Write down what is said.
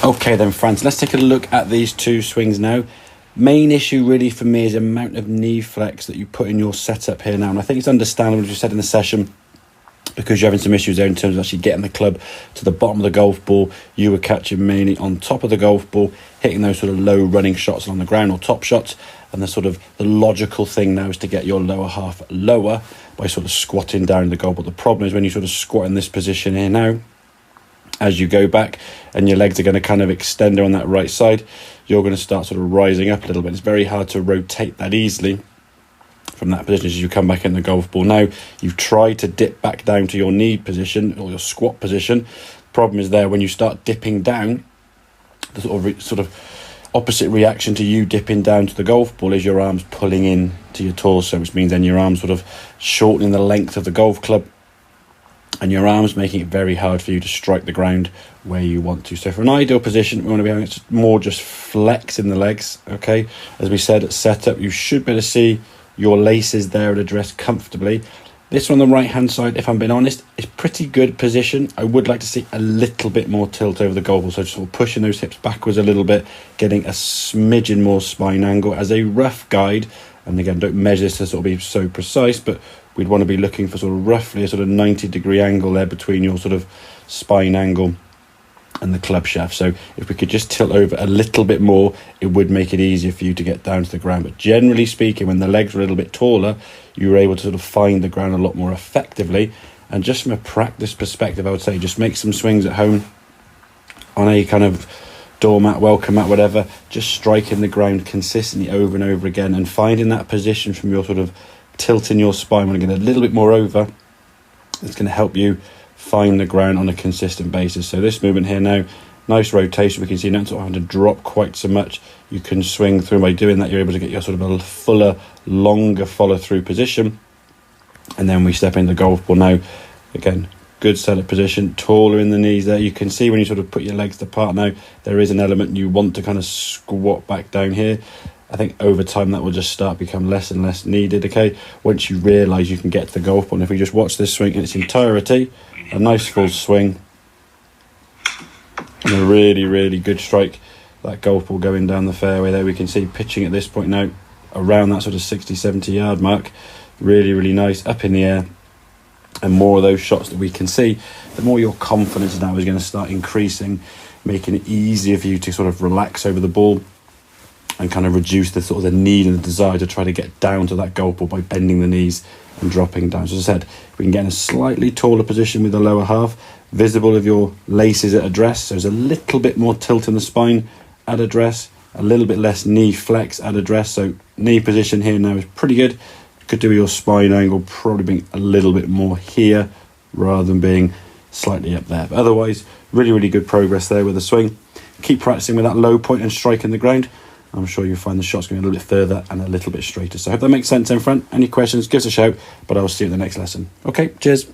Okay then, France, let's take a look at these two swings now. Main issue really for me is the amount of knee flex that you put in your setup here now. And I think it's understandable, as you said in the session, because you're having some issues there in terms of actually getting the club to the bottom of the golf ball. You were catching mainly on top of the golf ball, hitting those sort of low running shots along the ground or top shots. And the logical thing now is to get your lower half lower by sort of squatting down the golf ball. The problem is when you sort of squat in this position here now, as you go back and your legs are going to kind of extend on that right side, you're going to start sort of rising up a little bit. It's very hard to rotate that easily from that position as you come back in the golf ball. Now, you've tried to dip back down to your knee position or your squat position. Problem is there, when you start dipping down, the sort of opposite reaction to you dipping down to the golf ball is your arms pulling in to your torso, which means then your arms sort of shortening the length of the golf club, and your arms making it very hard for you to strike the ground where you want to. So for an ideal position, we want to be having more just flex in the legs, okay? As we said at setup, you should be able to see your laces there at address comfortably. This one on the right-hand side, if I'm being honest, is pretty good position. I would like to see a little bit more tilt over the golf ball, so just sort of pushing those hips backwards a little bit, getting a smidgen more spine angle as a rough guide. And again, don't measure this to sort of be so precise, but we'd want to be looking for sort of roughly a sort of 90-degree angle there between your sort of spine angle and the club shaft. So if we could just tilt over a little bit more, it would make it easier for you to get down to the ground. But generally speaking, when the legs are a little bit taller, you were able to sort of find the ground a lot more effectively. And just from a practice perspective, I would say just make some swings at home on a kind of doormat, welcome mat, whatever, just striking the ground consistently over and over again and finding that position from your sort of tilting your spine when you get a little bit more over. It's going to help you find the ground on a consistent basis. So this movement here now, nice rotation. We can see not sort of having to drop quite so much. You can swing through. By doing that, you're able to get your sort of a fuller, longer follow through position. And then we step into the golf ball now. Again, good setup position, taller in the knees there. You can see when you sort of put your legs apart now, there is an element you want to kind of squat back down here. I think over time that will just start become less and less needed, okay? Once you realise you can get to the golf ball. And if we just watch this swing in its entirety, a nice full swing and a really, really good strike. That golf ball going down the fairway there. We can see pitching at this point now around that sort of 60-70 yard mark. Really, really nice, up in the air. And more of those shots that we can see, the more your confidence now is going to start increasing, making it easier for you to sort of relax over the ball and kind of reduce the sort of the need and the desire to try to get down to that golf ball by bending the knees and dropping down. So as I said, we can get in a slightly taller position with the lower half, visible of your laces at address, so there's a little bit more tilt in the spine at address, a little bit less knee flex at address. So knee position here now is pretty good. Could do with your spine angle probably being a little bit more here rather than being slightly up there. But otherwise, really, really good progress there with the swing. Keep practicing with that low point and striking the ground. I'm sure you'll find the shots going a little bit further and a little bit straighter. So I hope that makes sense in front. Any questions, give us a shout, but I'll see you in the next lesson. Okay, cheers.